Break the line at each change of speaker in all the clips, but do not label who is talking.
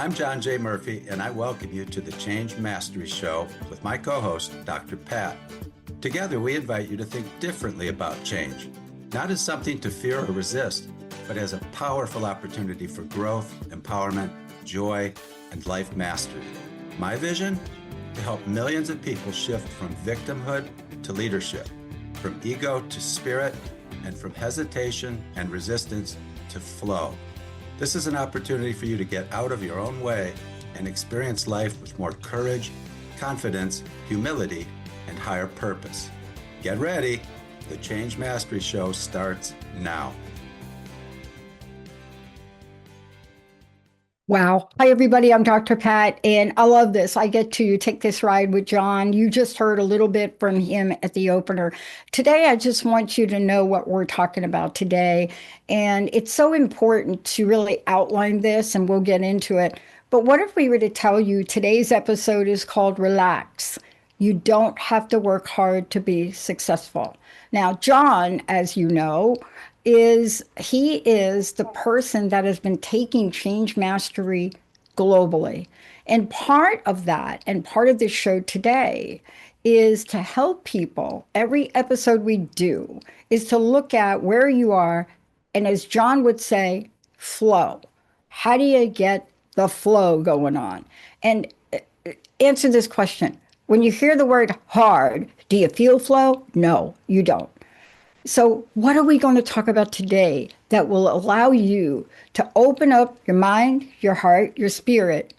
I'm John J. Murphy, and I welcome you to the Change Mastery Show with my co-host, Dr. Pat. Together, we invite you to think differently about change, not as something to fear or resist, but as a powerful opportunity for growth, empowerment, joy, and life mastery. My vision? To help millions of people shift from victimhood to leadership, from ego to spirit, and from hesitation and resistance to flow. This is an opportunity for you to get out of your own way and experience life with more courage, confidence, humility, and higher purpose. Get ready. The Change Mastery Show starts now.
Wow. Hi, everybody. I'm Dr. Pat, and I love this. I get to take this ride with John. You just heard a little bit from him at the opener. Today, I just want you to know what we're talking about today. And it's so important to really outline this, and we'll get into it. But what if we were to tell you today's episode is called Relax? You don't have to work hard to be successful. Now, John, as you know, he is the person that has been taking change mastery globally. And part of that, and part of this show today, is to help people. Every episode we do is to look at where you are, and as John would say, flow. How do you get the flow going on? And answer this question. When you hear the word hard, do you feel flow? No, you don't. So, what are we going to talk about today that will allow you to open up your mind, your heart, your spirit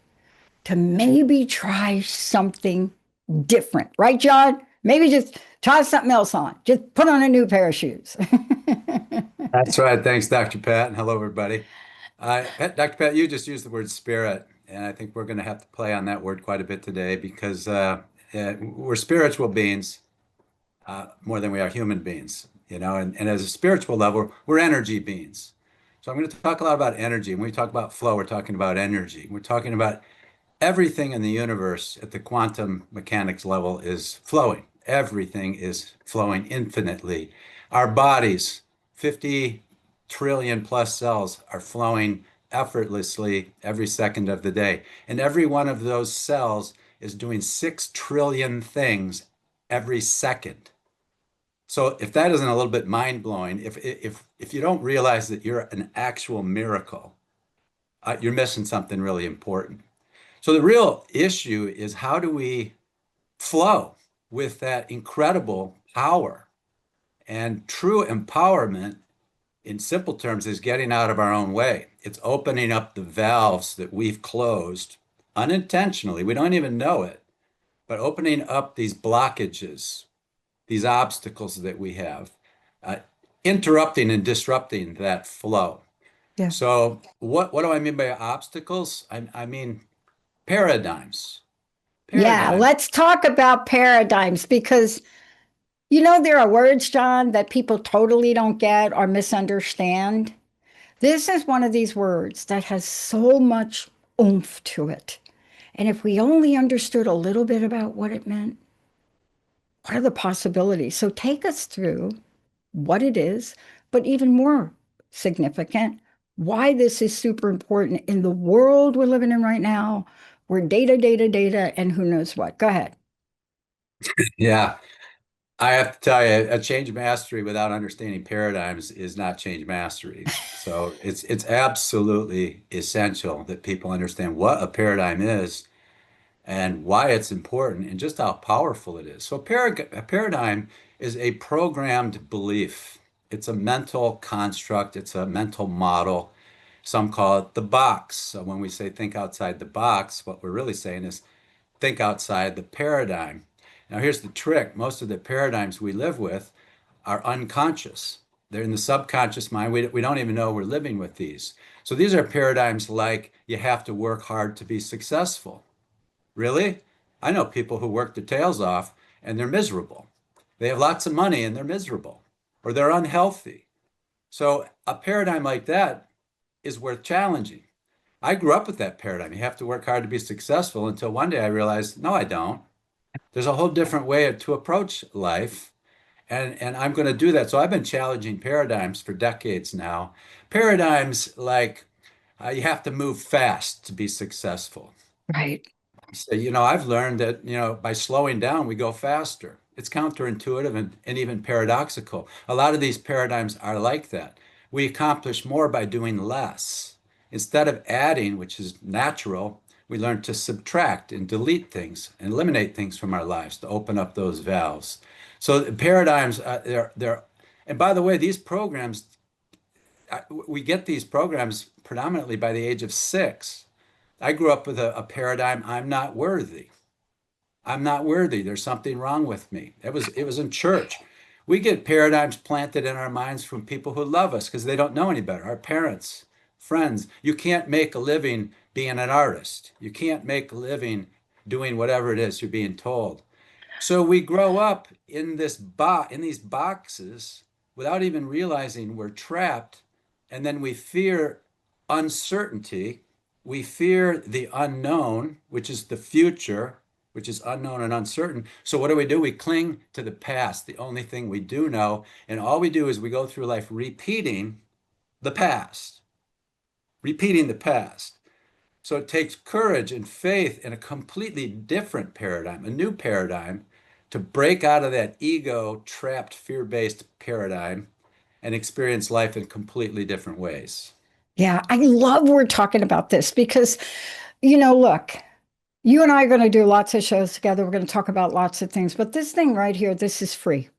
to maybe try something different? Right, John? Maybe just try something else on. Just put on a new pair of shoes.
That's right. Thanks, Dr. Pat, and hello, everybody. Dr. Pat, you just used the word spirit, and I think we're going to have to play on that word quite a bit today because we're spiritual beings more than we are human beings. And as a spiritual level, we're energy beings. So I'm going to talk a lot about energy. When we talk about flow, we're talking about energy. We're talking about everything in the universe at the quantum mechanics level is flowing. Everything is flowing infinitely. Our bodies, 50 trillion plus cells, are flowing effortlessly every second of the day. And every one of those cells is doing 6 trillion things every second. So if that isn't a little bit mind-blowing, if you don't realize that you're an actual miracle, you're missing something really important. So the real issue is how do we flow with that incredible power? And true empowerment, in simple terms, is getting out of our own way. It's opening up the valves that we've closed unintentionally. We don't even know it, but opening up these blockages, these obstacles that we have, interrupting and disrupting that flow.
Yeah.
So what do I mean by obstacles? I mean paradigms.
Yeah, let's talk about paradigms because, there are words, John, that people totally don't get or misunderstand. This is one of these words that has so much oomph to it. And if we only understood a little bit about what it meant, what are the possibilities? So take us through what it is, but even more significant, why this is super important in the world we're living in right now, where data, and who knows what. Go ahead.
Yeah, I have to tell you, a change mastery without understanding paradigms is not change mastery. So it's absolutely essential that people understand what a paradigm is and why it's important and just how powerful it is. So a paradigm is a programmed belief. It's a mental construct. It's a mental model. Some call it the box. So when we say think outside the box, what we're really saying is think outside the paradigm. Now, here's the trick. Most of the paradigms we live with are unconscious. They're in the subconscious mind. We don't even know we're living with these. So these are paradigms like you have to work hard to be successful. Really? I know people who work their tails off and they're miserable. They have lots of money and they're miserable, or they're unhealthy. So a paradigm like that is worth challenging. I grew up with that paradigm. You have to work hard to be successful until one day I realized, no, I don't. There's a whole different way to approach life. And I'm going to do that. So I've been challenging paradigms for decades now. Paradigms like You have to move fast to be successful.
Right.
So, I've learned that, by slowing down, we go faster. It's counterintuitive and even paradoxical. A lot of these paradigms are like that. We accomplish more by doing less. Instead of adding, which is natural, we learn to subtract and delete things and eliminate things from our lives to open up those valves. So the paradigms, and by the way, these programs, we get these programs predominantly by the age of 6. I grew up with a paradigm, I'm not worthy. I'm not worthy. There's something wrong with me. It was in church. We get paradigms planted in our minds from people who love us because they don't know any better. Our parents, friends. You can't make a living being an artist. You can't make a living doing whatever it is you're being told. So we grow up in these boxes without even realizing we're trapped, and then we fear uncertainty. We fear the unknown, which is the future, which is unknown and uncertain. So what do? We cling to the past, the only thing we do know, and all we do is we go through life the past, repeating the past. So it takes courage and faith in a completely different paradigm, a new paradigm, to break out of that ego trapped, fear based paradigm and experience life in completely different ways.
Yeah, I love we're talking about this because, look, you and I are going to do lots of shows together. We're going to talk about lots of things, but this thing right here, this is free.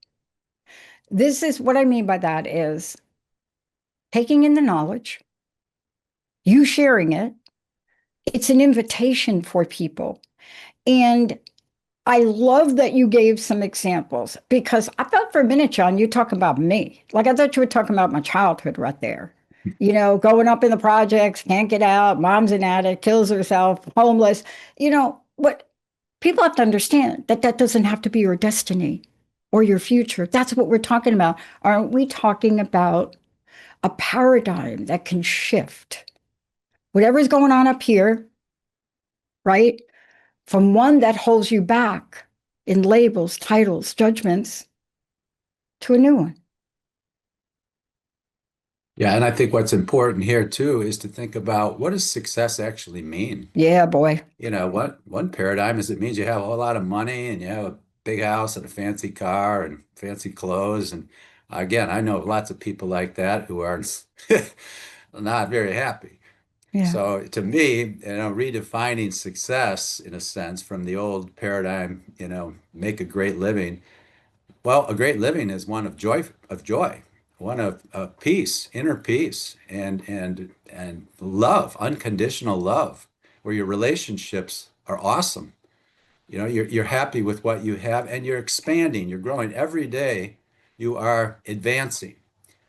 This is what I mean by that is taking in the knowledge, you sharing it. It's an invitation for people. And I love that you gave some examples because I thought for a minute, John, you talking about me. Like I thought you were talking about my childhood right there. Growing up in the projects, can't get out, mom's an addict, kills herself, homeless. What people have to understand that that doesn't have to be your destiny or your future. That's what we're talking about. Aren't we talking about a paradigm that can shift whatever's going on up here, right? From one that holds you back in labels, titles, judgments to a new one.
Yeah, and I think what's important here too is to think about what does success actually mean?
Yeah, boy.
What one paradigm is it means you have a whole lot of money and you have a big house and a fancy car and fancy clothes. And again, I know lots of people like that who are not very happy.
Yeah,
So to me, redefining success in a sense from the old paradigm, make a great living. Well, a great living is one of joy, one of peace, inner peace, and love, unconditional love, where your relationships are awesome. You're happy with what you have, and you're expanding, you're growing every day. You are advancing.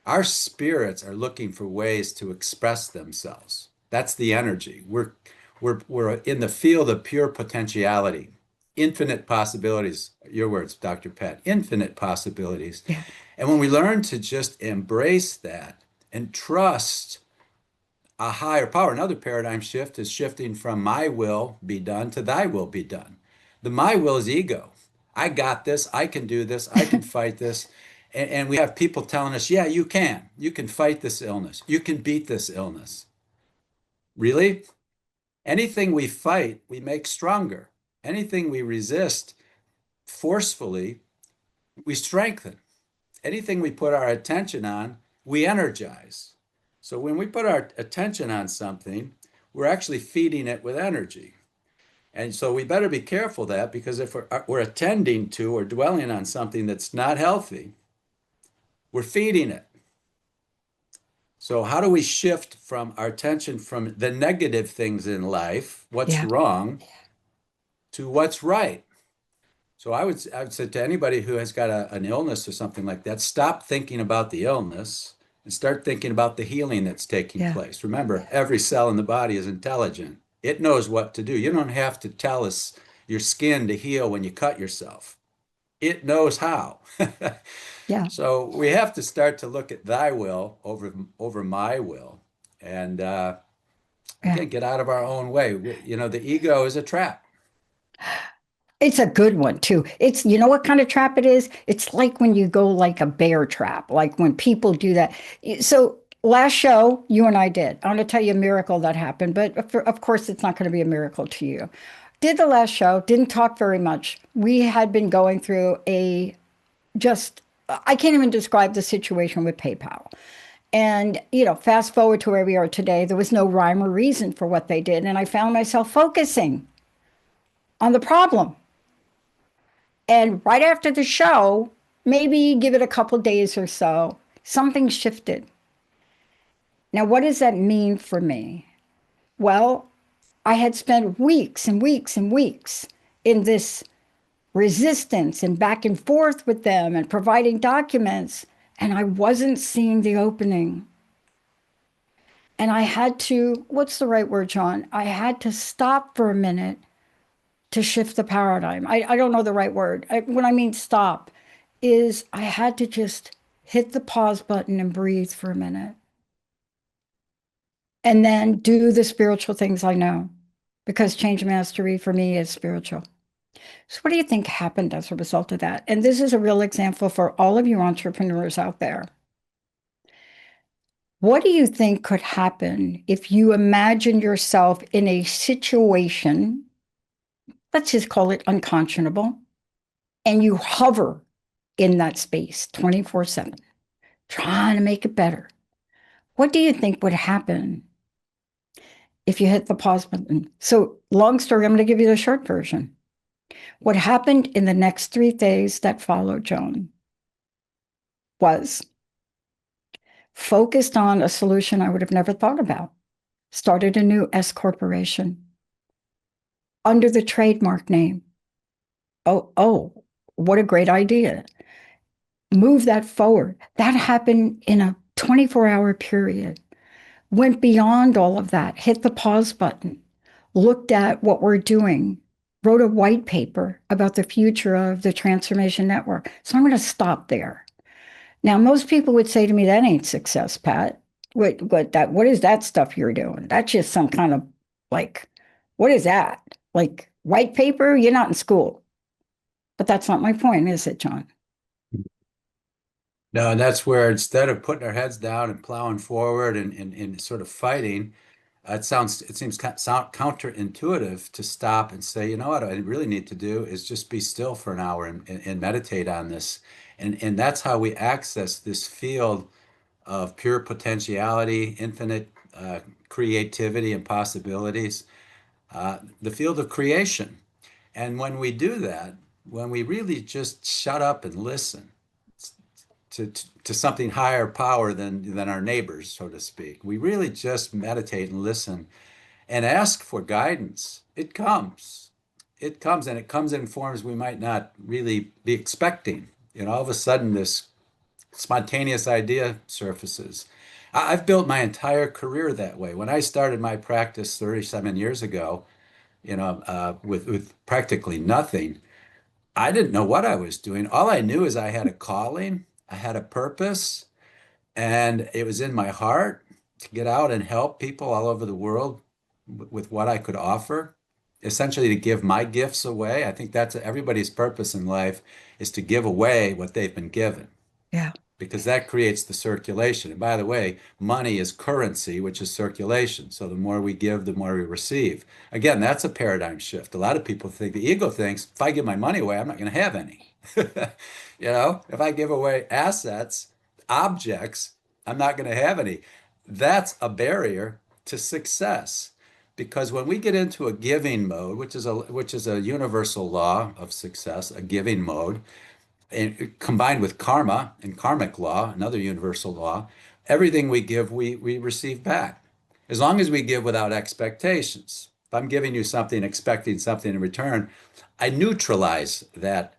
Our spirits are looking for ways to express themselves. That's the energy. We're in the field of pure potentiality, infinite possibilities. Your words, Dr. Pat, infinite possibilities.
yeah,
And when we learn to just embrace that and trust a higher power, another paradigm shift is shifting from my will be done to thy will be done. The my will is ego. I got this. I can do this. I can fight this. And we have people telling us, yeah, you can. You can fight this illness. You can beat this illness. Really? Anything we fight, we make stronger. Anything we resist forcefully, we strengthen. Anything we put our attention on, we energize. So when we put our attention on something, we're actually feeding it with energy. And so we better be careful of that because if we're attending to or dwelling on something that's not healthy, we're feeding it. So how do we shift from our attention from the negative things in life, what's
yeah,
wrong, to what's right? So I would say to anybody who has got an illness or something like that, stop thinking about the illness and start thinking about the healing that's taking
yeah,
place. Remember, every cell in the body is intelligent. It knows what to do. You don't have to tell us your skin to heal when you cut yourself. It knows how.
yeah,
So we have to start to look at thy will over my will, and
yeah.
again, get out of our own way. The ego is a trap.
It's a good one too. You know what kind of trap it is? It's like when you go like a bear trap, like when people do that. So last show you and I did. I want to tell you a miracle that happened, but of course, it's not going to be a miracle to you. Did the last show, didn't talk very much. We had been going through a just, I can't even describe the situation with PayPal. And, fast forward to where we are today, there was no rhyme or reason for what they did. And I found myself focusing on the problem. And right after the show, maybe give it a couple days or so, something shifted. Now, what does that mean for me? Well, I had spent weeks and weeks and weeks in this resistance and back and forth with them and providing documents, and I wasn't seeing the opening. And I had to, what's the right word, John? I had to stop for a minute to shift the paradigm. I don't know the right word. What I mean stop is I had to just hit the pause button and breathe for a minute and then do the spiritual things I know because change mastery for me is spiritual. So, what do you think happened as a result of that? And this is a real example for all of you entrepreneurs out there. What do you think could happen if you imagine yourself in a situation, let's just call it unconscionable, and you hover in that space 24/7, trying to make it better? What do you think would happen if you hit the pause button? So, long story, I'm going to give you the short version. What happened in the next 3 days that followed, Joan, was focused on a solution I would have never thought about. Started a new S corporation under the trademark name. Oh, what a great idea. Move that forward. That happened in a 24-hour period. Went beyond all of that, hit the pause button, looked at what we're doing, wrote a white paper about the future of the transformation network. So I'm going to stop there. Now, most people would say to me, that ain't success, Pat. What is that stuff you're doing? That's just some kind of like, what is that? Like white paper? You're not in school. But that's not my point, is it, John?
No, and that's where instead of putting our heads down and plowing forward and sort of fighting, it seems sound counterintuitive to stop and say, you know what I really need to do is just be still for an hour and meditate on this. And that's how we access this field of pure potentiality, infinite creativity and possibilities, the field of creation. And when we do that, when we really just shut up and listen to something higher power than our neighbors, so to speak, we really just meditate and listen and ask for guidance. It comes. It comes, and it comes in forms we might not really be expecting. All of a sudden, this spontaneous idea surfaces. I've built my entire career that way. When I started my practice 37 years ago, with practically nothing, I didn't know what I was doing. All I knew is I had a calling, I had a purpose, and it was in my heart to get out and help people all over the world with what I could offer, essentially to give my gifts away. I think that's everybody's purpose in life is to give away what they've been given
Yeah.
because that creates the circulation. And by the way, money is currency, which is circulation. So the more we give, the more we receive. Again, that's a paradigm shift. A lot of people think the ego thinks if I give my money away, I'm not going to have any. If I give away assets, objects, I'm not going to have any. That's a barrier to success. Because when we get into a giving mode, which is a universal law of success, a giving mode, and combined with karma and karmic law, another universal law, everything we give, we receive back. As long as we give without expectations. If I'm giving you something, expecting something in return, I neutralize that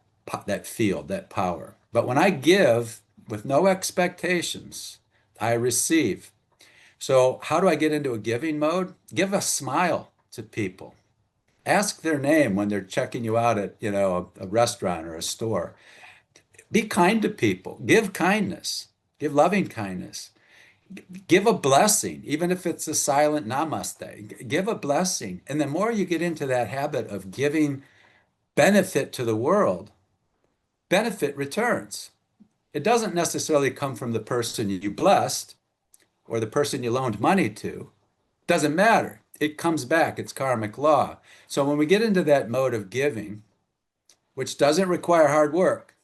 field, that power. But when I give with no expectations, I receive. So how do I get into a giving mode? Give a smile to people. Ask their name when they're checking you out at, a restaurant or a store. Be kind to people. Give kindness. Give loving kindness. Give a blessing, even if it's a silent namaste. Give a blessing. And the more you get into that habit of giving benefit to the world, benefit returns. It doesn't necessarily come from the person you blessed, or the person you loaned money to, doesn't matter. It comes back. It's karmic law. So when we get into that mode of giving, which doesn't require hard work,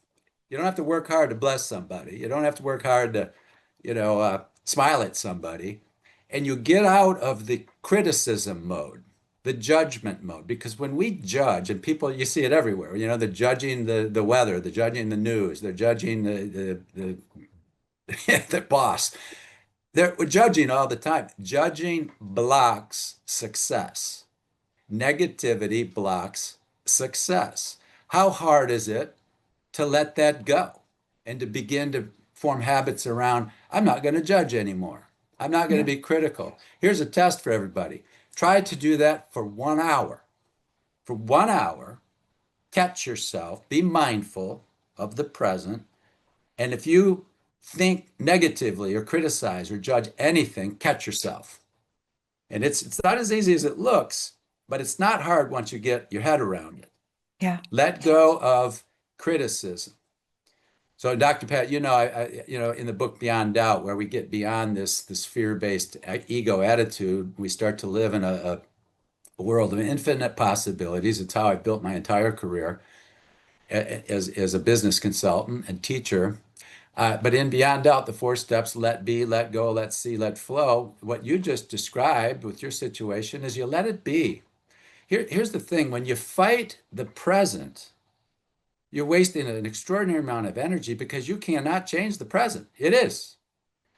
you don't have to work hard to bless somebody. You don't have to work hard to, smile at somebody. And you get out of the criticism mode, the judgment mode. Because when we judge, and people, you see it everywhere, they're judging the weather, they're judging the news, they're judging the boss. They're judging all the time. Judging blocks success. Negativity blocks success. How hard is it to let that go and to begin to form habits around, I'm not going to judge anymore. I'm not going to
Yeah.
be critical. Here's a test for everybody. Try to do that for 1 hour. For 1 hour, catch yourself, be mindful of the present. And if you think negatively or criticize or judge anything, catch yourself. And it's not as easy as it looks, but it's not hard once you get your head around it.
Yeah.
Let go of criticism. So, Dr. Pat, in the book Beyond Doubt, where we get beyond this fear-based ego attitude, we start to live in a world of infinite possibilities. It's how I built my entire career as a business consultant and teacher. But in Beyond Doubt, the 4 steps: let be, let go, let see, let flow. What you just described with your situation is you let it be. Here's the thing: when you fight the present, you're wasting an extraordinary amount of energy because you cannot change the present. It is.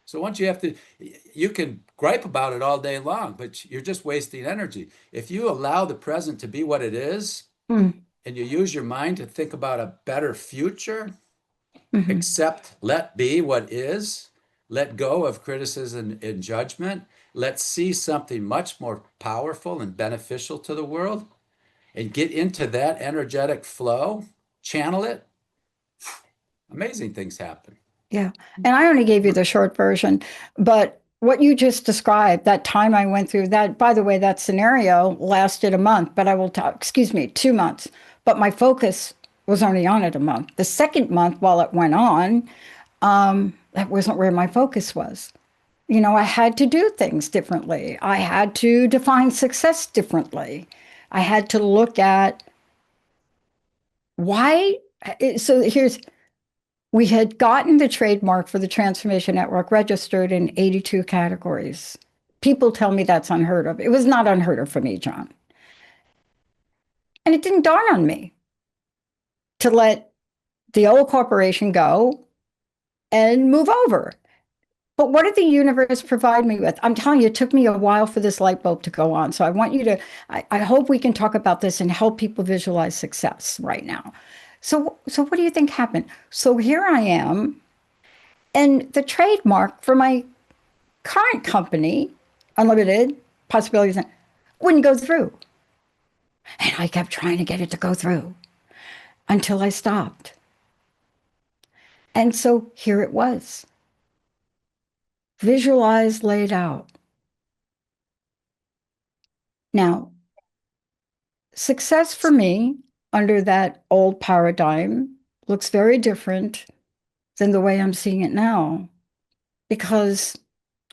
So once you can gripe about it all day long, but you're just wasting energy. If you allow the present to be what it is,
Mm.
and you use your mind to think about a better future,
Hmm.
accept, let be what is, let go of criticism and judgment, let's see something much more powerful and beneficial to the world, and get into that energetic flow, channel it, amazing things happen.
Yeah. And I only gave you the short version, but what you just described, that time I went through that, by the way, that scenario lasted a month, but I will talk, excuse me, 2 months, but my focus was only on it a month. The second month, while it went on, that wasn't where my focus was. I had to do things differently. I had to define success differently. I had to look at why. So we had gotten the trademark for the Transformation Network registered in 82 categories. People tell me that's unheard of. It was not unheard of for me, John. And it didn't dawn on me to let the old corporation go and move over. But what did the universe provide me with? I'm telling you, it took me a while for this light bulb to go on. So I want you to, I hope we can talk about this and help people visualize success right now. So what do you think happened? So here I am, and the trademark for my current company, Unlimited Possibilities, wouldn't go through. And I kept trying to get it to go through until I stopped. And so here it was, visualized, laid out. Now, success for me under that old paradigm looks very different than the way I'm seeing it now, because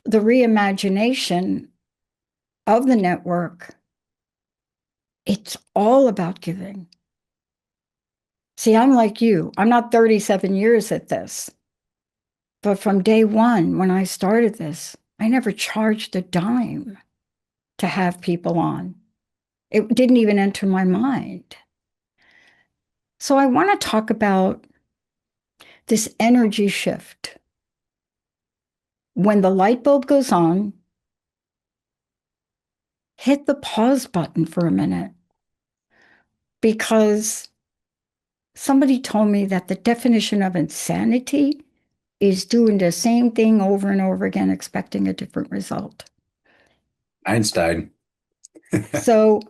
the reimagination of the network, it's all about giving. See, I'm like you. I'm not 37 years at this. But from day one, when I started this, I never charged a dime to have people on. It didn't even enter my mind. So I want to talk about this energy shift. When the light bulb goes on, hit the pause button for a minute, because somebody told me that the definition of insanity is doing the same thing over and over again, expecting a different result.
Einstein.
So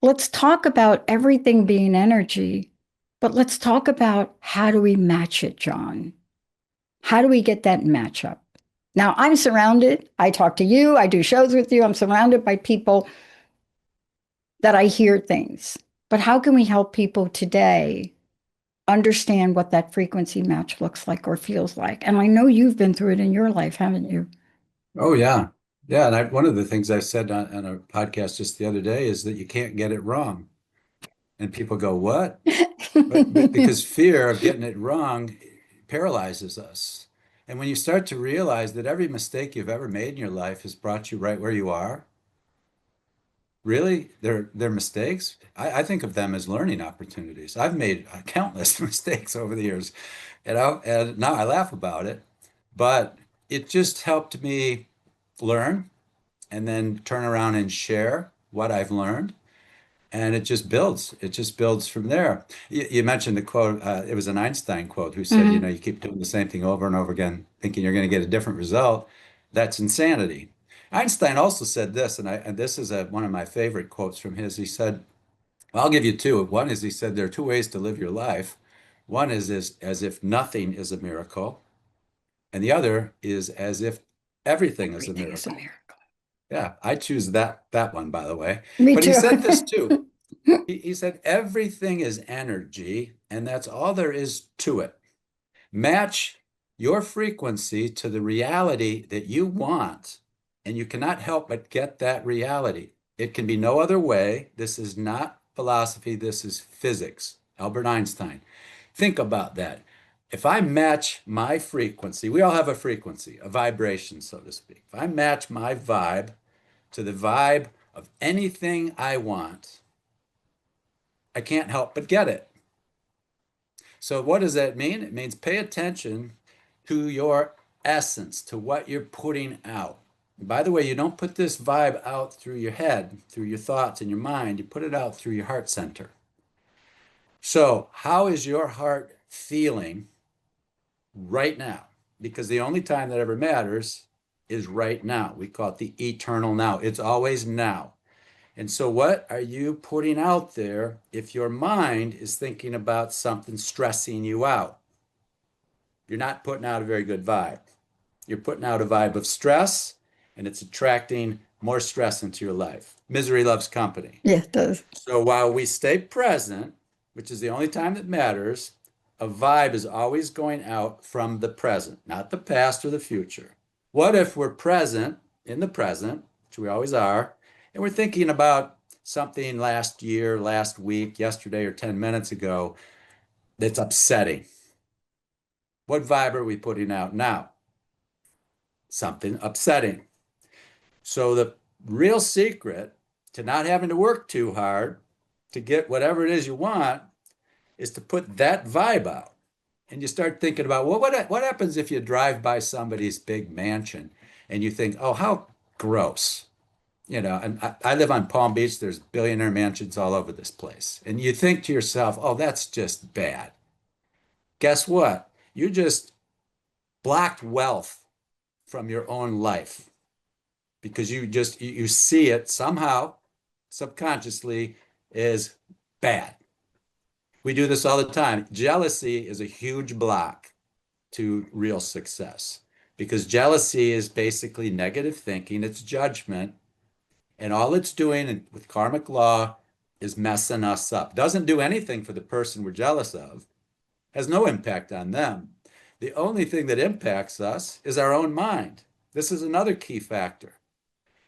let's talk about everything being energy, but let's talk about how do we match it, John? How do we get that matchup? Now, I'm surrounded, I talk to you, I do shows with you, I'm surrounded by people that I hear things. But how can we help people today understand what that frequency match looks like or feels like? And I know you've been through it in your life, haven't you?
Oh yeah. Yeah. And one of the things I said on a podcast just the other day is that you can't get it wrong. And people go, what? But because fear of getting it wrong paralyzes us. And when you start to realize that every mistake you've ever made in your life has brought you right where you are, really, they're mistakes. I think of them as learning opportunities. I've made countless mistakes over the years, and now I laugh about it, but it just helped me learn and then turn around and share what I've learned. And it just builds. It just builds from there. You mentioned the quote. It was an Einstein quote who said,
Mhm.
you keep doing the same thing over and over again, thinking you're going to get a different result. That's insanity. Einstein also said this, and this is one of my favorite quotes from his. He said, well, I'll give you two. One is he said there are two ways to live your life. One is as if nothing is a miracle, and the other is as if everything is a
Everything is a
miracle.
miracle.
Yeah, I choose that one, by the way.
Me
But he
too.
said this too. He said everything is energy, and that's all there is to it. Match your frequency to the reality that you want, and you cannot help but get that reality. It can be no other way. This is not philosophy, this is physics. Albert Einstein. Think about that. If I match my frequency, we all have a frequency, a vibration, so to speak. If I match my vibe to the vibe of anything I want, I can't help but get it. So, what does that mean? It means pay attention to your essence, to what you're putting out. And by the way, you don't put this vibe out through your head, through your thoughts and your mind. You put it out through your heart center. So, how is your heart feeling right now? Because the only time that ever matters is right now. We call it the eternal now. It's always now. And so, what are you putting out there if your mind is thinking about something stressing you out? You're not putting out a very good vibe. You're putting out a vibe of stress, and it's attracting more stress into your life. Misery loves company.
Yeah, it does.
So, while we stay present, which is the only time that matters, a vibe is always going out from the present, not the past or the future. What if we're present in the present, which we always are, and we're thinking about something last year, last week, yesterday, or 10 minutes ago that's upsetting? What vibe are we putting out now? Something upsetting. So, the real secret to not having to work too hard to get whatever it is you want is to put that vibe out. And you start thinking about, well, what happens if you drive by somebody's big mansion and you think, oh, how gross. And I live on Palm Beach. There's billionaire mansions all over this place. And you think to yourself, oh, that's just bad. Guess what? You just blocked wealth from your own life because you see it somehow subconsciously as bad. We do this all the time. Jealousy is a huge block to real success because jealousy is basically negative thinking, it's judgment, and all it's doing with karmic law is messing us up. Doesn't do anything for the person we're jealous of, has no impact on them. The only thing that impacts us is our own mind. This is another key factor.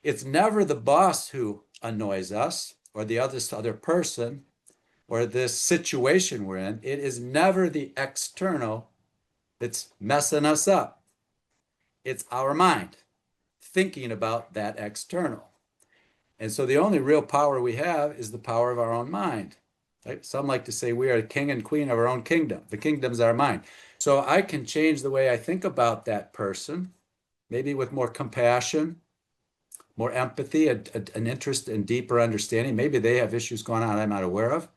It's never the boss who annoys us or the other person or this situation we're in. It is never the external that's messing us up. It's our mind thinking about that external. And so the only real power we have is the power of our own mind. Right? Some like to say we are king and queen of our own kingdom. The kingdom's our mind. So I can change the way I think about that person, maybe with more compassion, more empathy, an interest in deeper understanding. Maybe they have issues going on I'm not aware of.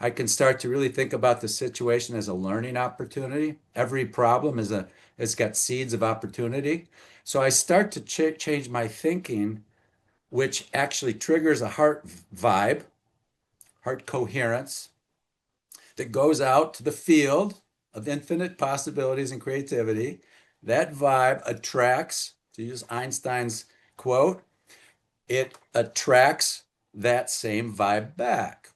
I can start to really think about the situation as a learning opportunity. Every problem it's got seeds of opportunity. So I start to change my thinking, which actually triggers a heart vibe, heart coherence that goes out to the field of infinite possibilities and creativity. That vibe attracts, to use Einstein's quote, it attracts that same vibe back.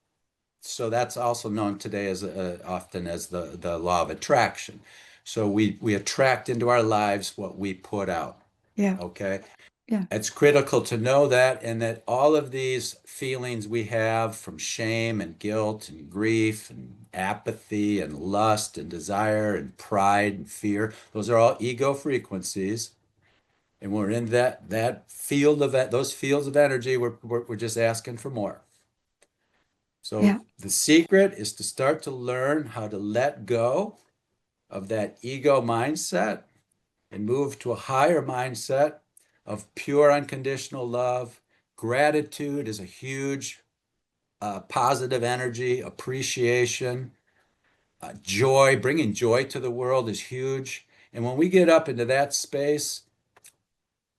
So that's also known today as often as the law of attraction. So we attract into our lives what we put out.
Yeah.
Okay.
Yeah.
It's critical to know that, and that all of these feelings we have from shame and guilt and grief and apathy and lust and desire and pride and fear, those are all ego frequencies. And we're in that field of that those fields of energy, we're just asking for more. So
Yeah.
the secret is to start to learn how to let go of that ego mindset and move to a higher mindset of pure unconditional love. Gratitude is a huge positive energy, appreciation, joy, bringing joy to the world is huge. And when we get up into that space,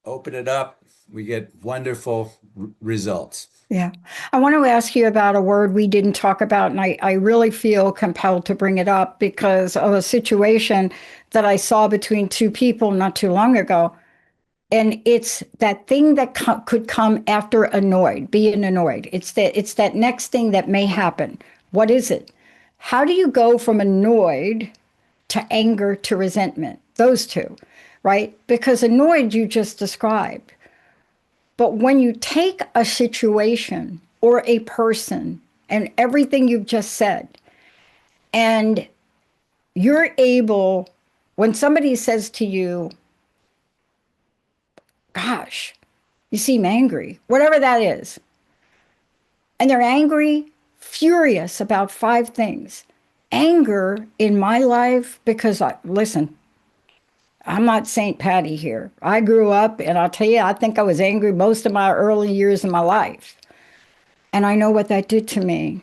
open it up, we get wonderful results.
Yeah. I want to ask you about a word we didn't talk about, and I really feel compelled to bring it up because of a situation that I saw between two people not too long ago. And it's that thing that could come after annoyed, being annoyed. It's that next thing that may happen. What is it? How do you go from annoyed to anger to resentment? Those two, right? Because annoyed you just described. But when you take a situation or a person and everything you've just said, and you're able, when somebody says to you, gosh, you seem angry, whatever that is, and they're angry, furious about five things. Anger in my life, because listen, I'm not St. Patty here. I grew up, and I'll tell you, I think I was angry most of my early years of my life. And I know what that did to me.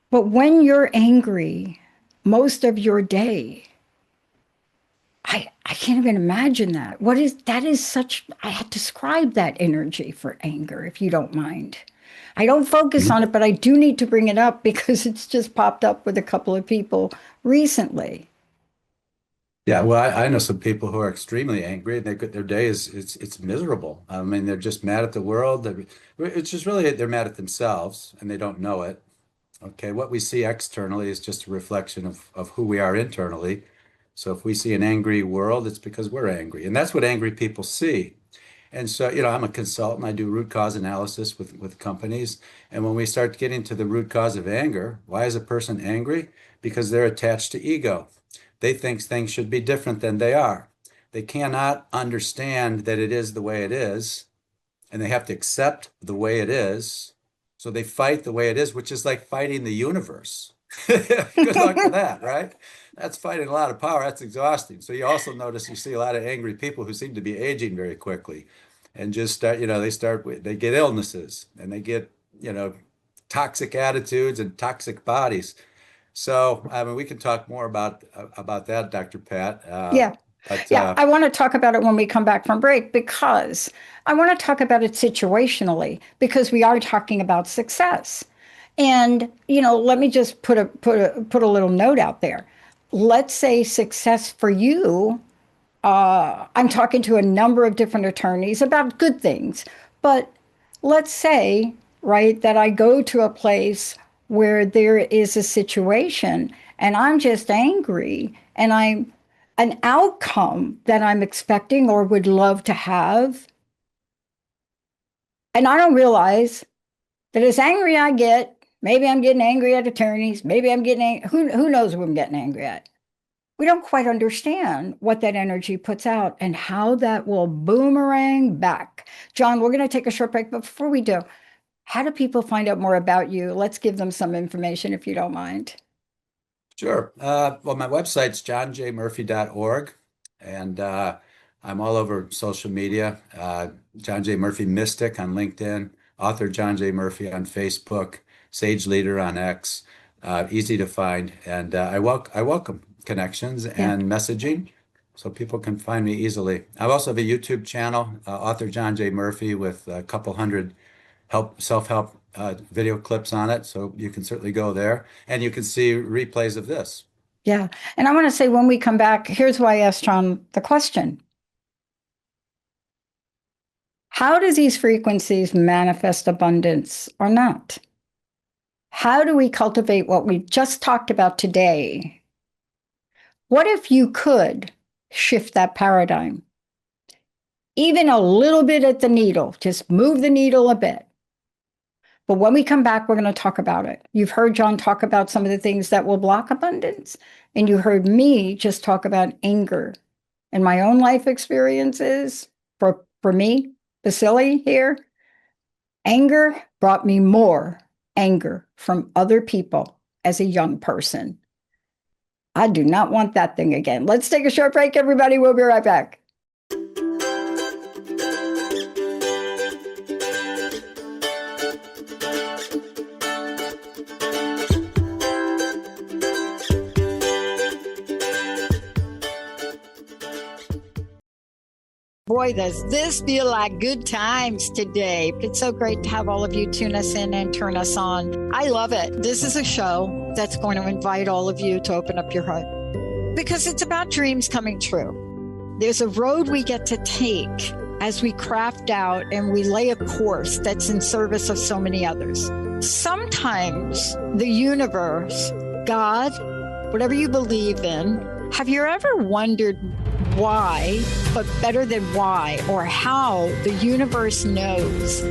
But when you're angry most of your day, I can't even imagine that. That is such, I describe that energy for anger, if you don't mind. I don't focus
Mhm.
on it, but I do need to bring it up because it's just popped up with a couple of people recently.
Yeah, well, I know some people who are extremely angry, and their day is it's miserable. I mean, they're just mad at the world. It's just really they're mad at themselves, and they don't know it. Okay, what we see externally is just a reflection of who we are internally. So if we see an angry world, it's because we're angry. And that's what angry people see. And so, I'm a consultant. I do root cause analysis with companies. And when we start getting to the root cause of anger, why is a person angry? Because they're attached to ego. They think things should be different than they are. They cannot understand that it is the way it is, and they have to accept the way it is. So they fight the way it is, which is like fighting the universe. Good luck with that, right? That's fighting a lot of power. That's exhausting. So you also notice you see a lot of angry people who seem to be aging very quickly and just start, they get illnesses and they get, you know, toxic attitudes and toxic bodies. So, I mean, we can talk more about that, Dr. Pat.
Yeah.
But
Yeah. I want to talk about it when we come back from break because I want to talk about it situationally because we are talking about success. And, let me just put a little note out there. Let's say success for you. I'm talking to a number of different attorneys about good things, but let's say, right, that I go to a place where there is a situation and I'm just angry and I'm an outcome that I'm expecting or would love to have. And I don't realize that as angry I get, maybe I'm getting angry at attorneys, maybe I'm getting, who knows who I'm getting angry at. We don't quite understand what that energy puts out and how that will boomerang back. John, we're going to take a short break, but before we do, how do people find out more about you? Let's give them some information if you don't mind.
sure. Well, my website's johnjmurphy.org, and I'm all over social media. John J. Murphy Mystic on LinkedIn, author John J. Murphy on Facebook, Sage Leader on X. Easy to find, and I welcome connections
Yeah.
and messaging, so people can find me easily. I also have a YouTube channel, author John J. Murphy, with a couple hundred self-help video clips on it. So you can certainly go there and you can see replays of this.
Yeah. And I want to say when we come back, here's why I asked John the question. How do these frequencies manifest abundance or not? How do we cultivate what we just talked about today? What if you could shift that paradigm? even a little bit at the needle, just move the needle a bit. But when we come back, we're going to talk about it. You've heard John talk about some of the things that will block abundance, and you heard me just talk about anger and my own life experiences. For me, Vasily here, anger brought me more anger from other people as a young person. I do not want that thing again. Let's take a short break, everybody. We'll be right back. Boy, does this feel like good times today. It's so great to have all of you tune us in and turn us on. I love it. This is a show that's going to invite all of you to open up your heart because it's about dreams coming true. There's a road we get to take as we craft out and we lay a course that's in service of so many others. Sometimes the universe, God, whatever you believe in, have you ever wondered why, but better than why, or how the universe knows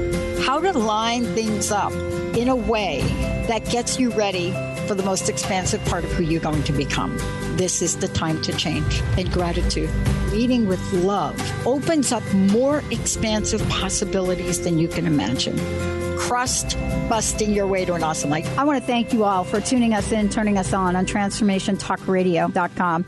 how to line things up in a way that gets you ready for the most expansive part of who you're going to become? This is the time to change. And gratitude, leading with love, opens up more expansive possibilities than you can imagine. Crust busting your way to an awesome life. I want to thank you all for tuning us in, turning us on transformationtalkradio.com.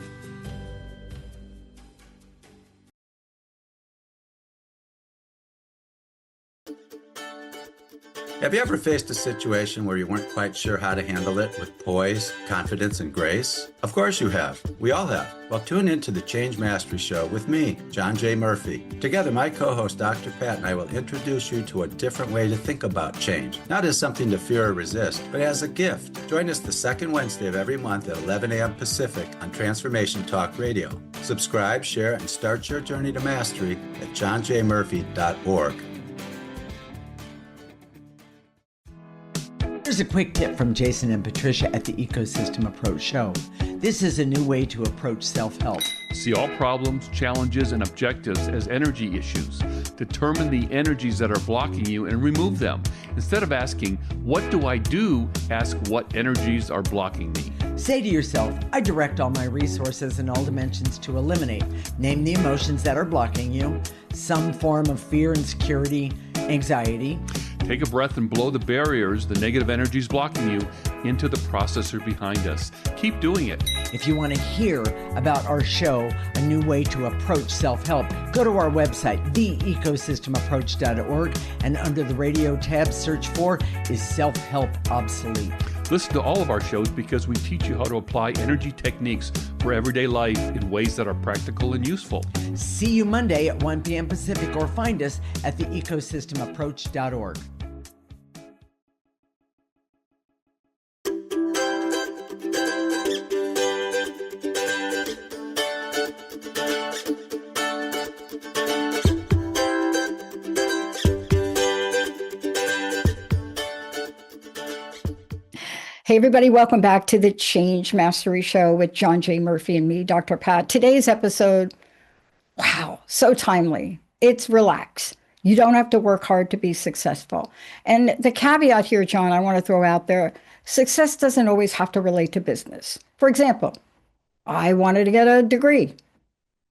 Have you ever faced a situation where you weren't quite sure how to handle it with poise, confidence, and grace? Of course you have. We all have. Well, tune in to the Change Mastery Show with me, John J. Murphy. Together, my co-host, Dr. Pat, and I will introduce you to a different way to think about change. Not as something to fear or resist, but as a gift. Join us the second Wednesday of every month at 11 a.m. Pacific on Transformation Talk Radio. Subscribe, share, and start your journey to mastery at johnjmurphy.org.
Here's a quick tip from Jason and Patricia at the Ecosystem Approach Show. This is a new way to approach self-help.
See all problems, challenges, and objectives as energy issues. Determine the energies that are blocking you and remove them. Instead of asking, what do I do? Ask, what energies are blocking me?
Say to yourself, I direct all my resources in all dimensions to eliminate. Name the emotions that are blocking you. Some form of fear, insecurity, anxiety.
Take a breath and blow the barriers, the negative energies blocking you, into the processor behind us. Keep doing it.
If you want to hear about our show, A New Way to Approach Self-Help, go to our website, theecosystemapproach.org, and under the radio tab, search for Is Self-Help Obsolete?
Listen to all of our shows because we teach you how to apply energy techniques for everyday life in ways that are practical and useful.
See you Monday at 1 p.m. Pacific, or find us at theecosystemapproach.org.
Hey, everybody, welcome back to the Change Mastery Show with John J. Murphy and me, Dr. Pat. Today's episode, wow, so timely. It's relax. You don't have to work hard to be successful. And the caveat here, John, I want to throw out there, success doesn't always have to relate to business. For example, I wanted to get a degree.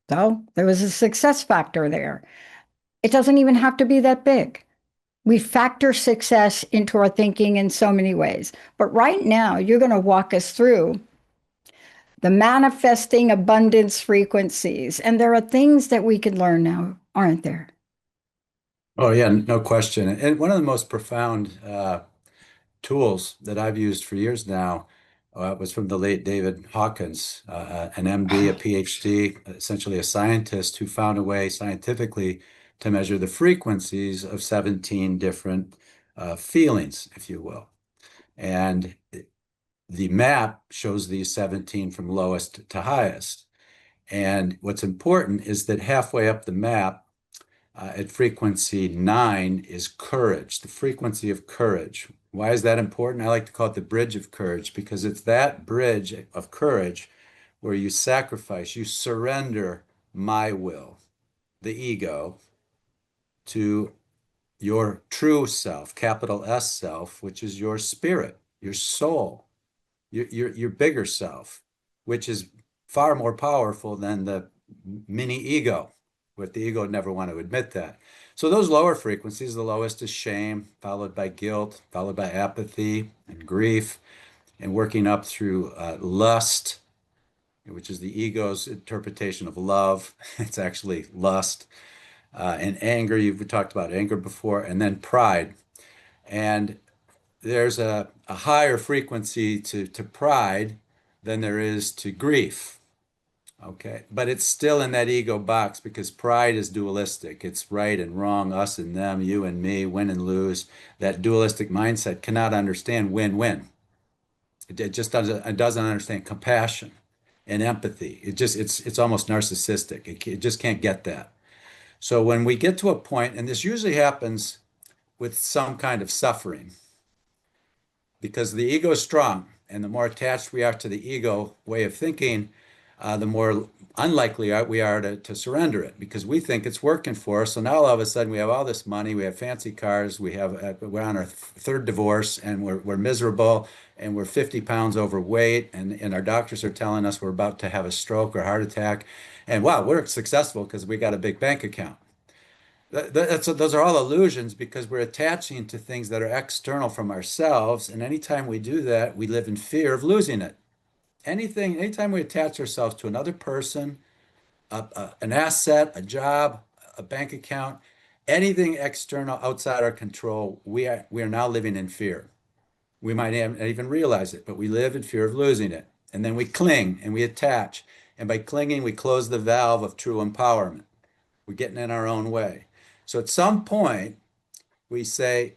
So there was a success factor there. It doesn't even have to be that big. We factor success into our thinking in so many ways. But right now, you're going to walk us through the manifesting abundance frequencies. And there are things that we can learn now, aren't there?
Oh, yeah, no question. And one of the most profound tools that I've used for years now was from the late David Hawkins, an MD, a PhD, essentially a scientist who found a way scientifically to measure the frequencies of 17 different feelings, if you will. And the map shows these 17 from lowest to highest. And what's important is that halfway up the map, at frequency 9 is courage, the frequency of courage. Why is that important? I like to call it the bridge of courage, because it's that bridge of courage where you sacrifice, you surrender my will, the ego, to your true self, capital S self, which is your spirit, your soul, your bigger self, which is far more powerful than the mini ego, but the ego would never want to admit that. So those lower frequencies, the lowest is shame, followed by guilt, followed by apathy and grief, and working up through lust, which is the ego's interpretation of love. It's actually lust. And anger, you've talked about anger before, and then pride. And there's a higher frequency to pride than there is to grief. Okay. But it's still in that ego box because pride is dualistic. It's right and wrong, us and them, you and me, win and lose. That dualistic mindset cannot understand win-win. It just doesn't understand compassion and empathy. It's almost narcissistic. It just can't get that. So when we get to a point, and this usually happens with some kind of suffering, because the ego is strong, and the more attached we are to the ego way of thinking, the more unlikely we are to surrender it because we think it's working for us. So now all of a sudden we have all this money, we have fancy cars, we're on our third divorce, and we're miserable, and we're 50 pounds overweight, and our doctors are telling us we're about to have a stroke or heart attack, and wow, we're successful because we got a big bank account. Those are all illusions because we're attaching to things that are external from ourselves, and anytime we do that, we live in fear of losing it. Anytime we attach ourselves to another person, an asset, a job, a bank account, anything external outside our control, we are now living in fear. We might not even realize it, but we live in fear of losing it. And then we cling and we attach. And by clinging, we close the valve of true empowerment. We're getting in our own way. So at some point, we say,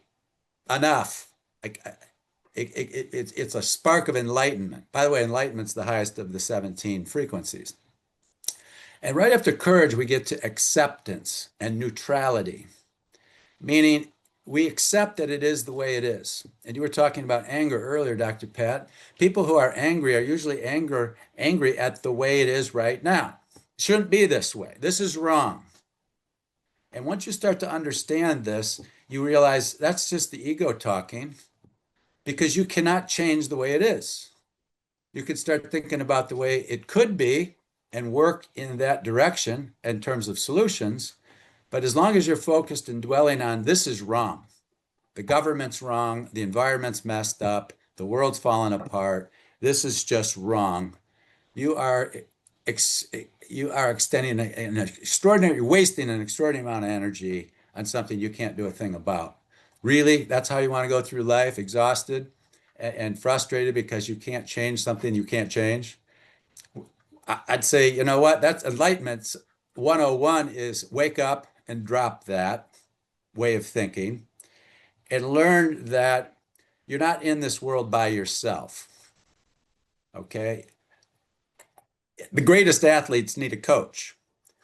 enough. It's a spark of enlightenment. By the way, enlightenment's the highest of the 17 frequencies. And right after courage, we get to acceptance and neutrality, meaning we accept that it is the way it is. And you were talking about anger earlier, Dr. Pat. People who are angry are usually angry at the way it is right now. It shouldn't be this way. This is wrong. And once you start to understand this, you realize that's just the ego talking because you cannot change the way it is. You could start thinking about the way it could be and work in that direction in terms of solutions. But as long as you're focused and dwelling on this is wrong, the government's wrong, the environment's messed up, the world's falling apart, this is just wrong, you are extending an extraordinary, wasting an extraordinary amount of energy on something you can't do a thing about. Really, that's how you want to go through life, exhausted and frustrated because you can't change something you can't change? I'd say, you know what? That's enlightenment 101 is wake up and drop that way of thinking and learn that you're not in this world by yourself. Okay? The greatest athletes need a coach.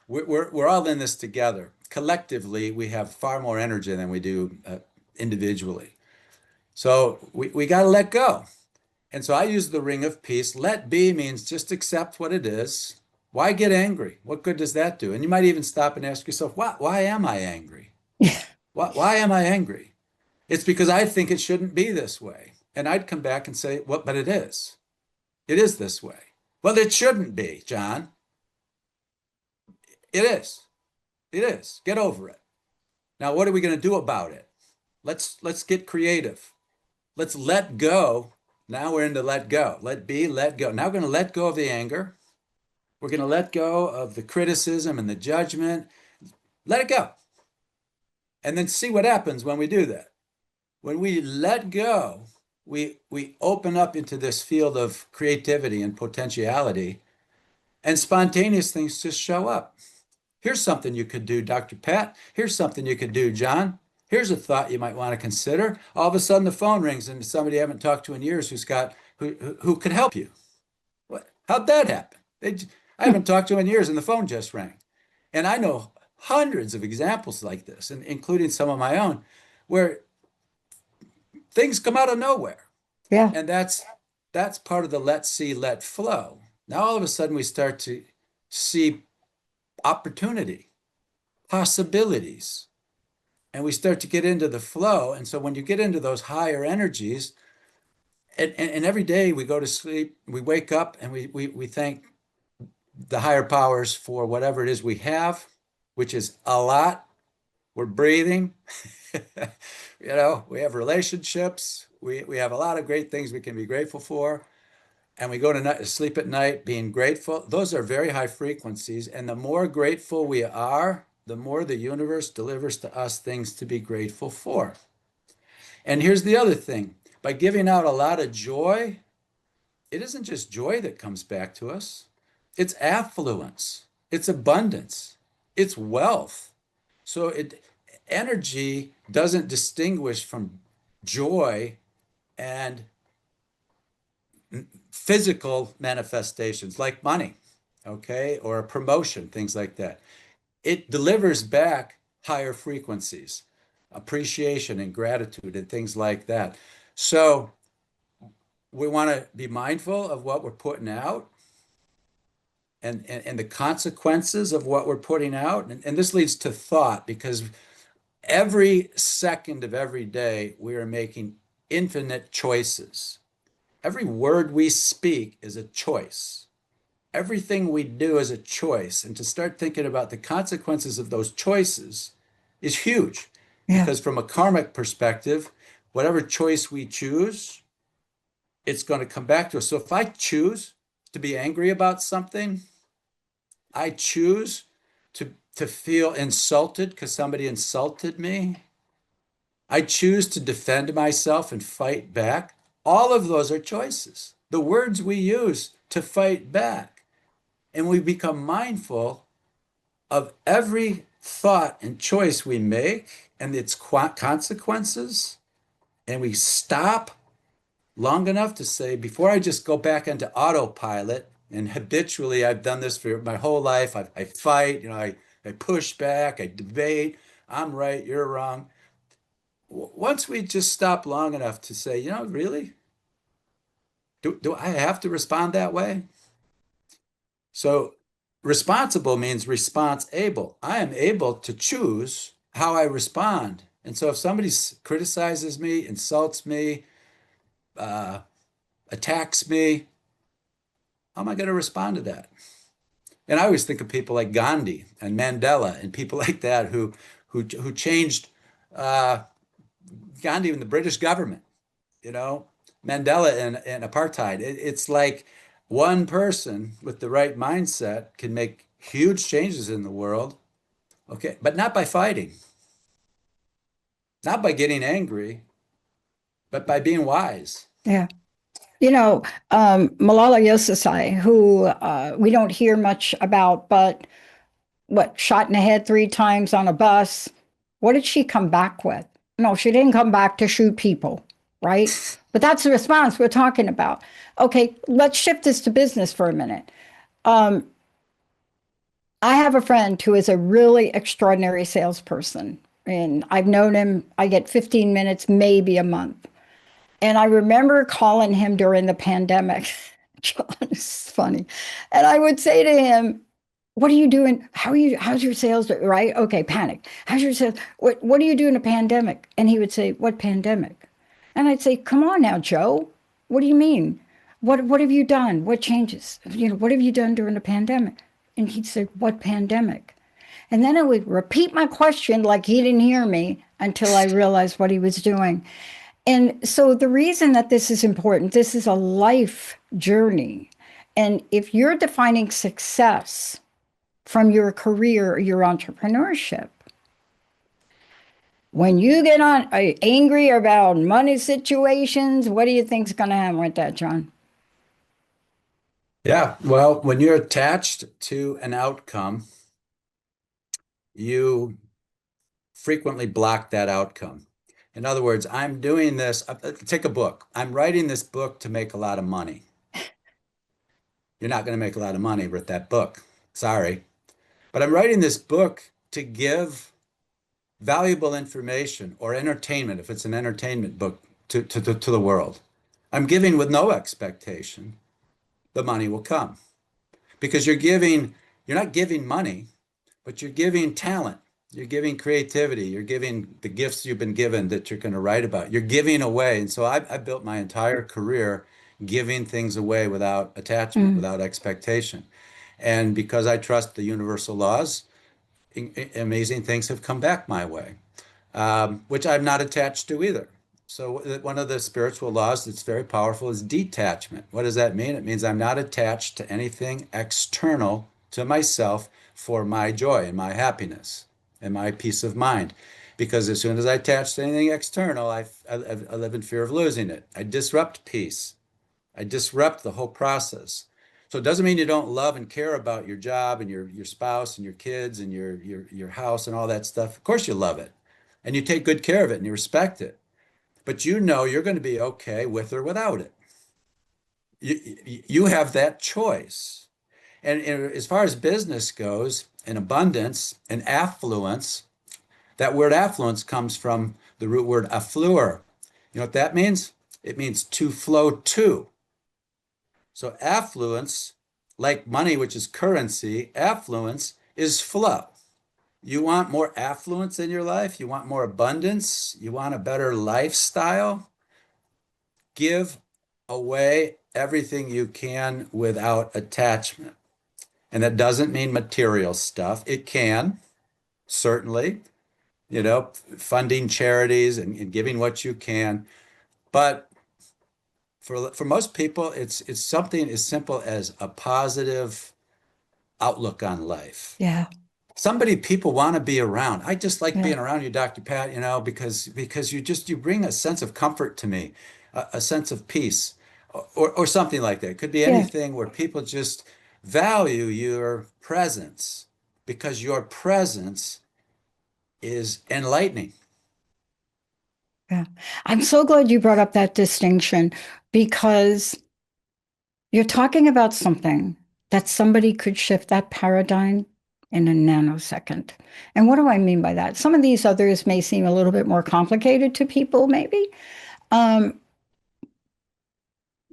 We're all in this together. Collectively, we have far more energy than we do individually. So we got to let go. And so I use the ring of peace. Let be means just accept what it is. Why get angry? What good does that do? And you might even stop and ask yourself, why am I angry? Why am I angry? It's because I think it shouldn't be this way. And I'd come back and say, well, but it is. It is this way. Well, it shouldn't be, John. It is. It is. Get over it. Now, what are we going to do about it? Let's get creative. Let's let go. Now we're into let go. Let be, let go. Now we're going to let go of the anger. We're going to let go of the criticism and the judgment. Let it go. And then see what happens when we do that. When we let go, we open up into this field of creativity and potentiality, and spontaneous things just show up. Here's something you could do, Dr. Pat. Here's something you could do, John. Here's a thought you might want to consider. All of a sudden the phone rings and somebody you haven't talked to in years who could help you. What? How'd that happen? I haven't talked to him in years and the phone just rang. And I know hundreds of examples like this, and including some of my own, where things come out of nowhere.
Yeah.
And that's part of the let see, let flow. Now all of a sudden we start to see opportunity, possibilities, and we start to get into the flow. And so when you get into those higher energies, and every day we go to sleep, we wake up and we thank the higher powers for whatever it is we have, which is a lot. We're breathing. We have relationships. We have a lot of great things we can be grateful for. And we go to sleep at night being grateful. Those are very high frequencies. And the more grateful we are, the more the universe delivers to us things to be grateful for. And here's the other thing. By giving out a lot of joy, it isn't just joy that comes back to us. It's affluence. It's abundance. It's wealth. So energy doesn't distinguish from joy and physical manifestations like money, okay, or a promotion, things like that. It delivers back higher frequencies, appreciation and gratitude and things like that. So we want to be mindful of what we're putting out and the consequences of what we're putting out. And this leads to thought, because every second of every day we are making infinite choices. Every word we speak is a choice. Everything we do is a choice. And to start thinking about the consequences of those choices is huge.
Yeah.
Because from a karmic perspective, whatever choice we choose, it's going to come back to us. So if I choose to be angry about something, I choose to feel insulted because somebody insulted me, I choose to defend myself and fight back. All of those are choices. The words we use to fight back. And we become mindful of every thought and choice we make and its consequences. And we stop long enough to say, before I just go back into autopilot, and habitually I've done this for my whole life. I fight, I push back, I debate. I'm right, you're wrong. Once we just stop long enough to say, really? Do I have to respond that way? So responsible means response able. I am able to choose how I respond. And so if somebody criticizes me, insults me, attacks me, how am I going to respond to that? And I always think of people like Gandhi and Mandela and people like that who changed Gandhi in the British government, Mandela and apartheid. It's like one person with the right mindset can make huge changes in the world, okay, but not by fighting, not by getting angry, but by being wise.
Yeah. Malala Yousafzai, who we don't hear much about, but shot in the head 3 times on a bus. What did she come back with? No, she didn't come back to shoot people, right? But that's the response we're talking about. Okay, let's shift this to business for a minute. I have a friend who is a really extraordinary salesperson, and I've known him, I get 15 minutes, maybe a month. And I remember calling him during the pandemic. John, it's funny. And I would say to him, what are you doing? How's your sales? Right? Okay, panic. How's your sales? What do you do in a pandemic? And he would say, what pandemic? And I'd say, come on now, Joe. What do you mean? What have you done? What changes? What have you done during the pandemic? And he'd say, what pandemic? And then I would repeat my question like he didn't hear me until I realized what he was doing. And so the reason that this is important, this is a life journey. And if you're defining success from your career or your entrepreneurship, when you get angry about money situations, what do you think's going to happen with that, John?
Yeah, well, when you're attached to an outcome, you frequently block that outcome. In other words, I'm doing this, take a book. I'm writing this book to make a lot of money. You're not going to make a lot of money with that book. Sorry. But I'm writing this book to give valuable information or entertainment, if it's an entertainment book, to the world. I'm giving with no expectation. The money will come. Because you're not giving money, but you're giving talent. You're giving creativity. You're giving the gifts you've been given that you're going to write about. You're giving away. And so I built my entire career giving things away without attachment,
Mm.
without expectation. And because I trust the universal laws, amazing things have come back my way, which I'm not attached to either. So one of the spiritual laws that's very powerful is detachment. What does that mean? It means I'm not attached to anything external to myself for my joy and my happiness and my peace of mind. Because as soon as I attach to anything external, I live in fear of losing it. I disrupt peace. I disrupt the whole process. So it doesn't mean you don't love and care about your job and your spouse and your kids and your house and all that stuff. Of course you love it. And you take good care of it and you respect it. But you know you're going to be okay with or without it. You have that choice. And as far as business goes, and abundance and affluence, that word affluence comes from the root word affluere. You know what that means? It means to flow to. So affluence, like money, which is currency, affluence is flow. You want more affluence in your life? You want more abundance? You want a better lifestyle? Give away everything you can without attachment. And that doesn't mean material stuff. It can, certainly, funding charities and giving what you can. But for most people, it's something as simple as a positive outlook on life.
Yeah.
Somebody people want to be around. I just like
Yeah.
being around you, Dr. Pat, because you bring a sense of comfort to me, a sense of peace, or something like that. It could be
Yeah.
anything where people just value your presence because your presence is enlightening.
Yeah. I'm so glad you brought up that distinction because you're talking about something that somebody could shift that paradigm in a nanosecond. And what do I mean by that? Some of these others may seem a little bit more complicated to people, maybe. Um,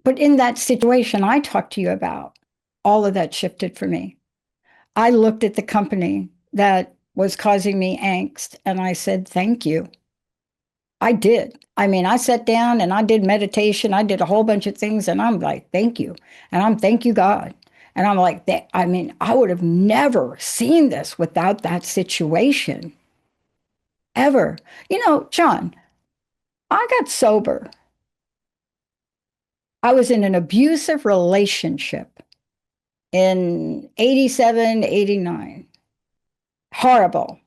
but in that situation I talked to you about, all of that shifted for me. I looked at the company that was causing me angst and I said, thank you. I did. I mean, I sat down and I did meditation. I did a whole bunch of things and I'm like, thank you. And I'm thank you, God. And I'm like, that, I mean, I would have never seen this without that situation ever. You know, John, I got sober. I was in an abusive relationship in 87, 89. Horrible.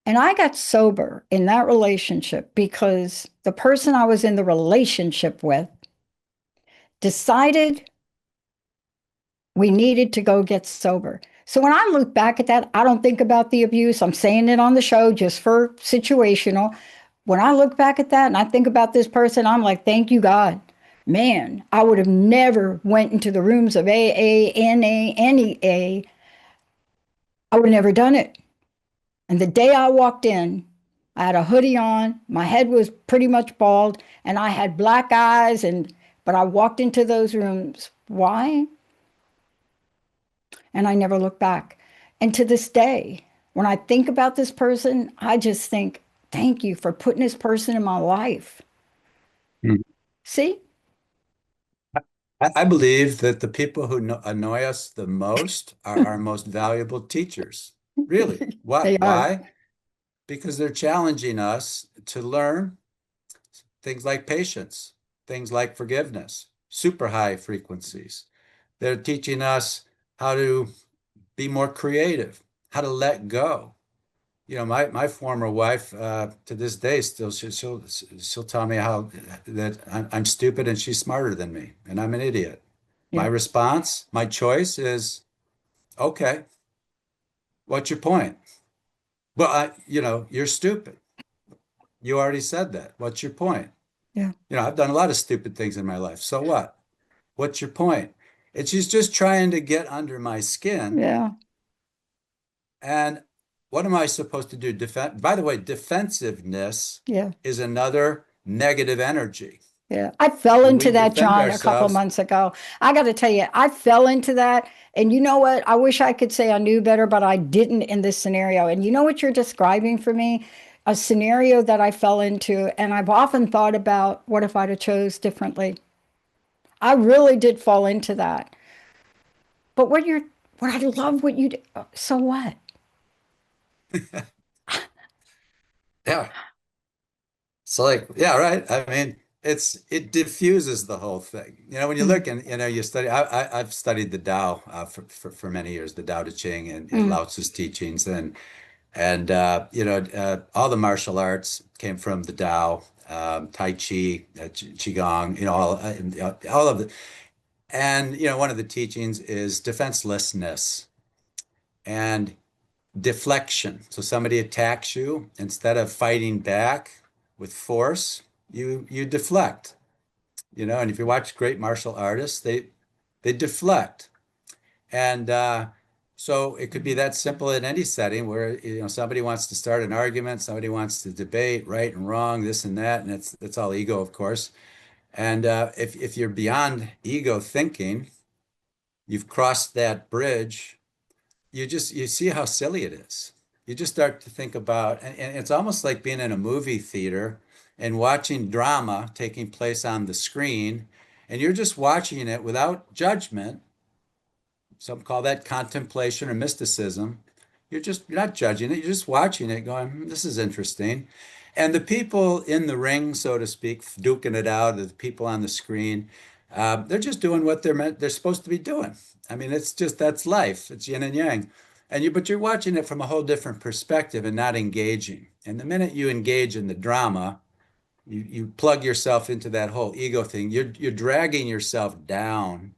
And I got sober in that relationship because the person I was in the relationship with decided we needed to go get sober. So when I look back at that, I don't think about the abuse. I'm saying it on the show just for situational. When I look back at that and I think about this person, I'm like, thank you, God. Man, I would have never went into the rooms of AA, NA, NEA. I would have never done it. And the day I walked in, I had a hoodie on, my head was pretty much bald, and I had black eyes, but I walked into those rooms. Why? And I never looked back. And to this day, when I think about this person, I just think, thank you for putting this person in my life.
Hmm.
See?
I believe that the people who annoy us the most are our most valuable teachers. Really. What?
They are.
Why? Because they're challenging us to learn things like patience, things like forgiveness, super high frequencies. They're teaching us how to be more creative, how to let go. My former wife to this day still she'll tell me how that I'm stupid and she's smarter than me and I'm an idiot. My
Yeah.
response, my choice is, okay, what's your point? Well, you're stupid. You already said that. What's your point?
Yeah.
I've done a lot of stupid things in my life. So what? What's your point? And she's just trying to get under my skin.
Yeah.
And what am I supposed to do? By the way, defensiveness
Yeah.
is another negative energy.
Yeah, I fell
And
into
we
that,
defend
John, a couple
ourselves.
months ago. I got to tell you, I fell into that. And you know what? I wish I could say I knew better, but I didn't in this scenario. And you know what you're describing for me? A scenario that I fell into. And I've often thought about what if I'd have chose differently? I really did fall into that. But what I love what you do. So what?
Yeah. So like, yeah, right. I mean, it diffuses the whole thing. You know, when you look and you study. I've studied the Tao for many years, the Tao Te Ching and
Mm,
Lao Tzu's teachings, and all the martial arts came from the Tao, Tai Chi, Qigong, all of it. And one of the teachings is defenselessness and deflection. So somebody attacks you, instead of fighting back with force, you deflect. And if you watch great martial artists, they deflect. And so it could be that simple in any setting where somebody wants to start an argument, somebody wants to debate right and wrong, this and that, and it's all ego, of course. And if you're beyond ego thinking, you've crossed that bridge. You see how silly it is. You just start to think about, and it's almost like being in a movie theater and watching drama taking place on the screen, and you're just watching it without judgment. Some call that contemplation or mysticism. You're not judging it, you're just watching it, going, this is interesting. And the people in the ring, so to speak, duking it out, the people on the screen, they're just doing what they're supposed to be doing. I mean, it's just that's life. It's yin and yang. But you're watching it from a whole different perspective and not engaging. And the minute you engage in the drama, you plug yourself into that whole ego thing. You're dragging yourself down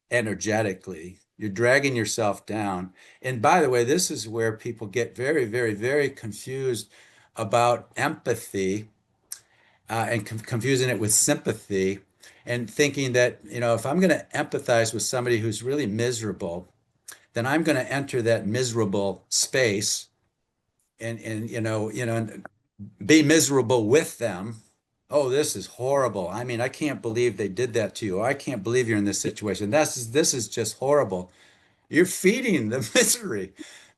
energetically. You're dragging yourself down. And by the way, this is where people get very, very, very confused about empathy, and confusing it with sympathy, and thinking that, if I'm going to empathize with somebody who's really miserable, then I'm going to enter that miserable space and be miserable with them. Oh, this is horrible. I mean, I can't believe they did that to you. I can't believe you're in this situation. This is just horrible. You're feeding the misery.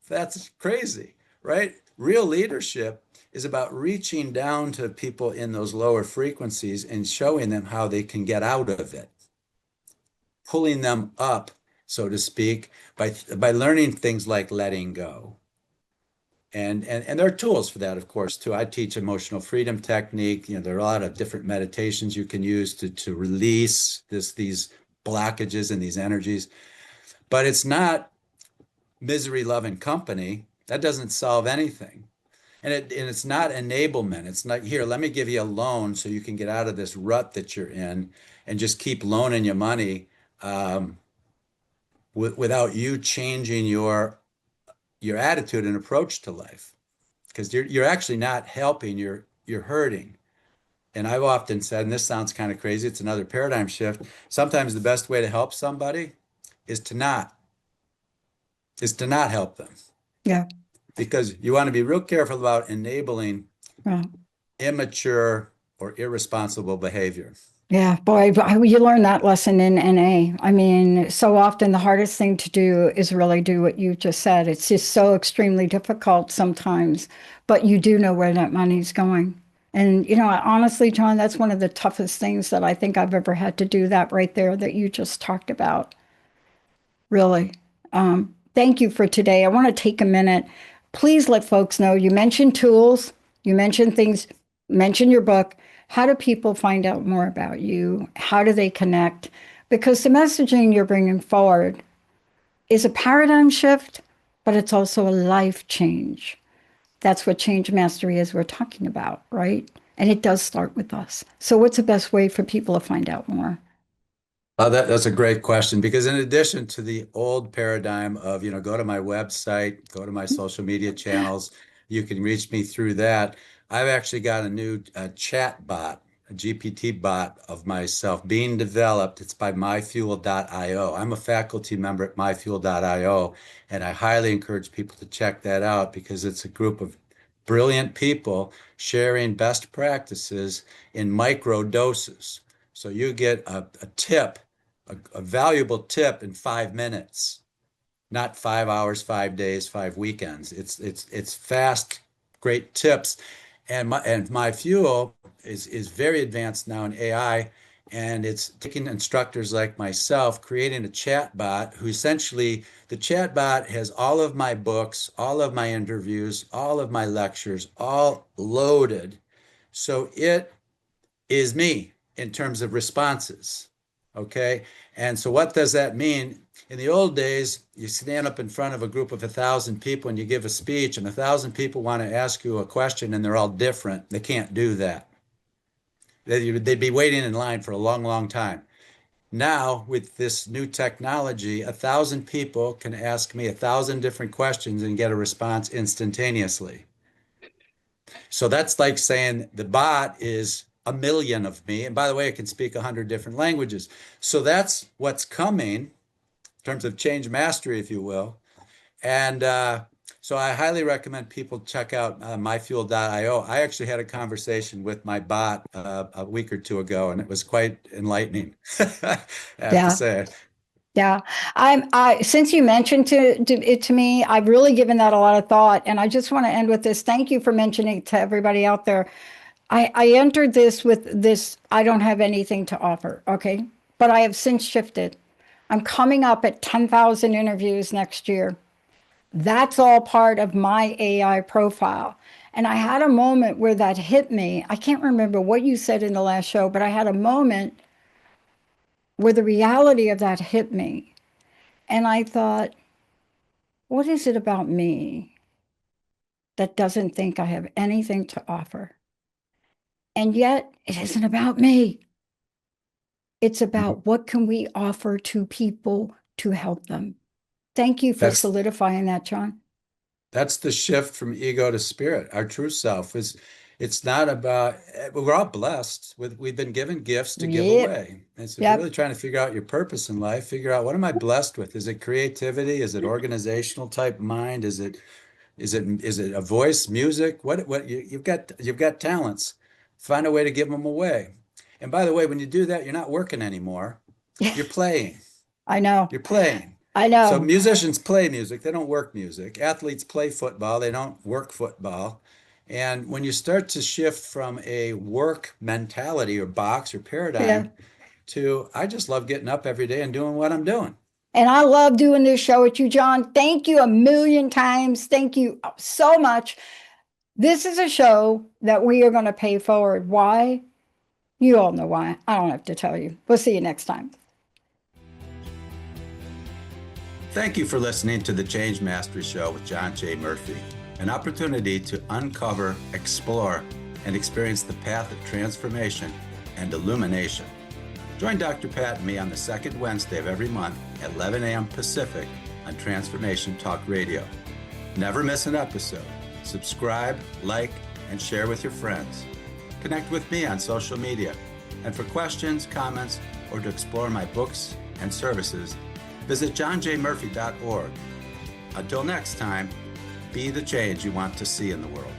That's crazy, right? Real leadership is about reaching down to people in those lower frequencies and showing them how they can get out of it, pulling them up, so to speak, by learning things like letting go. And there are tools for that, of course, too. I teach emotional freedom technique. There are a lot of different meditations you can use to release these blockages and these energies. But it's not misery, love, and company. That doesn't solve anything. And it's not enablement. It's not, here, let me give you a loan so you can get out of this rut that you're in and just keep loaning you money, without you changing your attitude and approach to life. Because you're actually not helping, you're hurting. And I've often said, and this sounds kind of crazy, it's another paradigm shift. Sometimes the best way to help somebody is to not help them,
yeah.
because you want to be real careful about enabling
Yeah.
immature or irresponsible behavior.
Yeah, boy, you learn that lesson in NA. I mean, so often the hardest thing to do is really do what you just said. It's just so extremely difficult sometimes, but you do know where that money's going. And, honestly, John, that's one of the toughest things that I think I've ever had to do, that right there that you just talked about. Really. Thank you for today. I want to take a minute. Please let folks know you mentioned tools, you mentioned things, mention your book. How do people find out more about you? How do they connect? Because the messaging you're bringing forward is a paradigm shift, but it's also a life change. That's what change mastery is we're talking about, right? And it does start with us. So, what's the best way for people to find out more?
That's a great question, because in addition to the old paradigm of, go to my website, go to my social media channels, you can reach me through that. I've actually got a new chat bot, a GPT bot of myself being developed. It's by myfuel.io. I'm a faculty member at myfuel.io, and I highly encourage people to check that out, because it's a group of brilliant people sharing best practices in micro doses. So you get a tip, a valuable tip in 5 minutes, not 5 hours, 5 days, 5 weekends. It's fast, great tips. And my fuel is very advanced now in AI, and it's taking instructors like myself, creating a chat bot who essentially, the chat bot has all of my books, all of my interviews, all of my lectures, all loaded. So it is me in terms of responses. Okay. And so what does that mean? In the old days, you stand up in front of a group of 1,000 people and you give a speech, and 1,000 people want to ask you a question and they're all different. They can't do that. They'd be waiting in line for a long, long time. Now, with this new technology, 1,000 people can ask me 1,000 different questions and get a response instantaneously. So that's like saying the bot is a million of me. And by the way, it can speak 100 different languages. So that's what's coming in terms of change mastery, if you will. And so I highly recommend people check out myfuel.io. I actually had a conversation with my bot a week or two ago, and it was quite enlightening, I have to
Yeah.
say.
Yeah, since you mentioned it to me, I've really given that a lot of thought, and I just want to end with this. Thank you for mentioning it to everybody out there. I entered this with this, I don't have anything to offer, okay? But I have since shifted. I'm coming up at 10,000 interviews next year. That's all part of my AI profile. And I had a moment where that hit me. I can't remember what you said in the last show, but I had a moment where the reality of that hit me. And I thought, what is it about me that doesn't think I have anything to offer? And yet, it isn't about me. It's about what can we offer to people to help them. Thank you for
That's
solidifying that, John.
That's the shift from ego to spirit. Our true self is, it's not about, we're all blessed with, we've been given gifts to give
Yep.
away. And so if you're
Yep.
really trying to figure out your purpose in life, figure out, what am I blessed with? Is it creativity? Is it organizational type mind? Is it a voice, music? You've got talents. Find a way to give them away. And by the way, when you do that, you're not working anymore. You're playing.
I know.
You're playing.
I
So
know.
musicians play music, they don't work music. Athletes play football, they don't work football. And when you start to shift from a work mentality or box or
Yeah.
paradigm to, I just love getting up every day and doing what I'm doing.
And I love doing this show with you, John. Thank you a million times. Thank you so much. This is a show that we are going to pay forward. Why? You all know why. I don't have to tell you. We'll see you next time.
Thank you for listening to the Change Mastery Show with John J. Murphy, an opportunity to uncover, explore, and experience the path of transformation and illumination. Join Dr. Pat and me on the second Wednesday of every month at 11 a.m. Pacific on Transformation Talk Radio. Never miss an episode. Subscribe, like, and share with your friends. Connect with me on social media. And for questions, comments, or to explore my books and services, visit johnjmurphy.org. Until next time, be the change you want to see in the world.